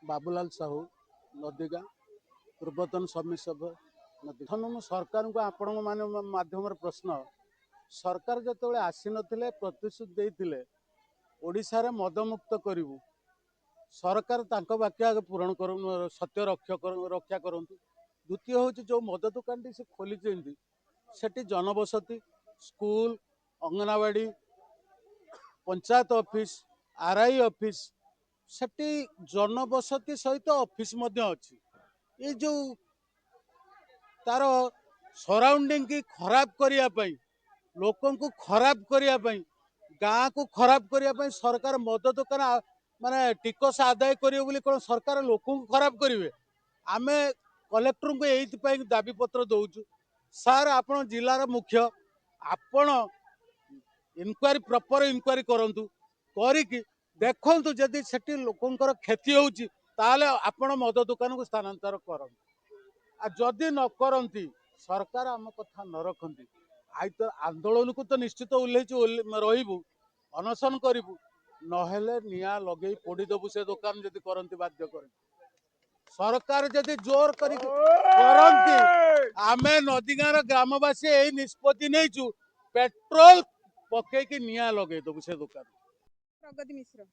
बाबूलाल साहू नदीगाँ पूर्वतन समिति सभ्य नदी सरकार को आपण मान माध्यम प्रश्न सरकार जो आसी नथिले प्रतिश्रुति देइथिले ओडिशा रे मदमुक्त करिवु सरकार तांको वाक्य पूरण कर सत्य रक्षा करंतु। द्वितीय हूँ जो मद दुकान टी से खोली सेठी जनबसती school anganwadi panchayat office RI office सेठी जनबसती सहित ऑफिस अच्छी ये जो तार सराउंडिंग की खराब करने लोक को खराब करने गाँ को खराब करने सरकार मद दुकान माने टिकस आदाय करें कौन सरकार लोक को खराब करेंगे। आमे कलेक्टर को यही दाबी पत्र दौचु सार आपण जिलार मुख्य आपण इनक्वारी प्रॉपर इनक्वारी करंतु करिकी देखंतु जदि सेठी लोकंकर क्षति होउची ताले आपण मद दुकान को स्थानांतर करंतु। आ जदि न करंती सरकार आम कथा न रखंती आई तो आंदोलन को तो निश्चित उल्लेचु रहिबु अनशन करिबु नहेले निया लगे पोड़ी देबु से दुकान जदि करंती बाध्य कर सरकार जदि जोर करंती आमे नदीगाँव ग्रामवासी यही निष्पत्ति नहींचु पेट्रोल पकईकि निया लगे देबु से दुकान। प्रगति मिश्र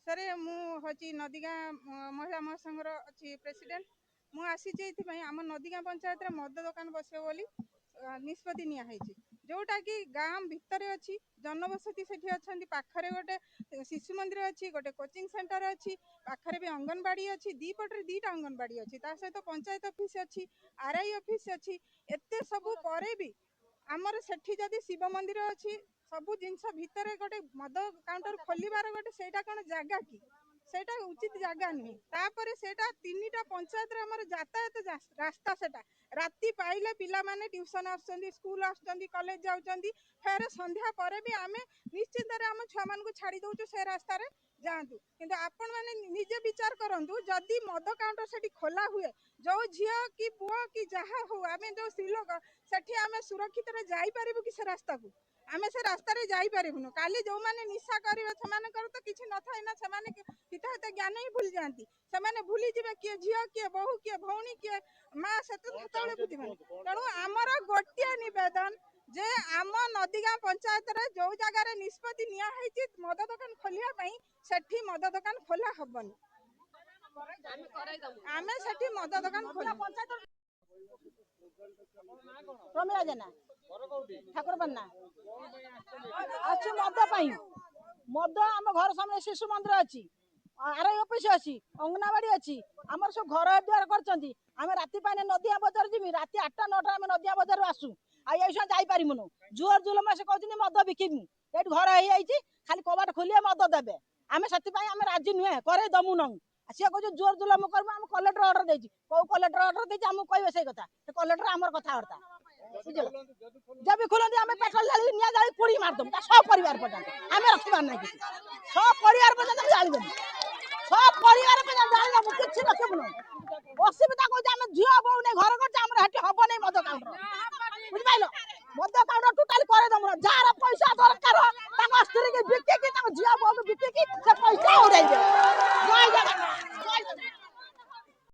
सर मुझे नदीगाँ महिला महासंघर अच्छी प्रेसिडेंट मुझे आम नदीगाँ पंचायत रे मद दुकान बसो बोली निष्पत्ति नियाई जोटा कि गाँ भितर अच्छी जनबसती से पाखरे गोटे शिशु मंदिर अच्छी गोटे कोचिंग सेंटर अच्छी पाखरे भी अंगनवाड़ी अच्छी दीपटे दीटा अंगनवाड़ी अच्छी सहित पंचायत ऑफिस अच्छी आरआई ऑफिस अच्छी एते सबू परे भी आमर सेठी जदि शिव मंदिर अच्छी सबू जिनस भितर गोटे मद काउंटर खोलिबार गोटे सेटा कौन जगह कि सेटा उचित जगह नुहे तापर सेटा तीनटा पंचायत रे हमर यातायात रास्ता सेटा राति पाइले पिला माने ट्यूशन आछंदी स्कूल आछंदी कॉलेज जाउछंदी फेर संध्या परे भी आमे निश्चित रे हम छुआ मान को छाड़ी दउछु से रास्ता रे जातु किंतु आपण माने निजे विचार करंतु जदि मद काउंटर सेठी खोला हुए जो झियो कि पुओ कि जहा हो आमे जो स्त्रीलोक सेठी आमे सुरक्षित रे जाई परिबु कि से रास्ता को आमे से रास्ता रे जाई परिबुनु काली जो माने निशा करिवे से माने कर तो किछि न थाय ना से माने हिताहित ज्ञान ही भूल जाती से माने भूली जिवे किए झियो किए बहु किए भौणी किए माँ सेतले बुझिबे तेणु आमर गोटिए निवेदन जे आम नदीगाँ पंचायत रे जो जगह निष्पत्ति निया हैछि मद दुकान खोलिया पई सेठी मद दुकान खोला हबनी आमे सेठी मद दुकान खोला प्रमिला जेना ठाकुर बन्ना अच्छी मद पाई मद आम घर सामने शिशु मंदिर अच्छी आरआई ऑफिस अच्छी अंगनवाड़ी अच्छी आमर सब घर द्वार कर आम राति पाने नदिया बजार जीवी राति 8टा 9टा आम नदिया बजार आसू आई जापरिमुनु जुआर जुलमा से कहते मद बिकिबू ये घर हो खाली कबाट खोलिए मद देवे आम से आम राजी नुहे करे दमु नौ सी कह जोर जुलम करबू आम कलेक्टर ऑर्डर देछि कौ कलेक्टर ऑर्डर देछि आम कहबे से कथा कलेक्टर आमर कथबार्ता जब खोलती आम पेट्रोल ढाली निया जाली पोड़ी मारदम सब परिवार पर्यटन आम रखबार ना कि सब परिवार पर्यटन जालीदेबू सब परिवार पर्यटन जालीदेबू किसी रखबू असुविधा कह झील बोऊ नहीं घर कर हम नहीं मद काउंटर बुझिपाल मद काउंटर टोटाली करेदमु जार पैसा दरकार स्त्री की बिकिकी झील बोऊ बिकिकी से पैसा उड़ाई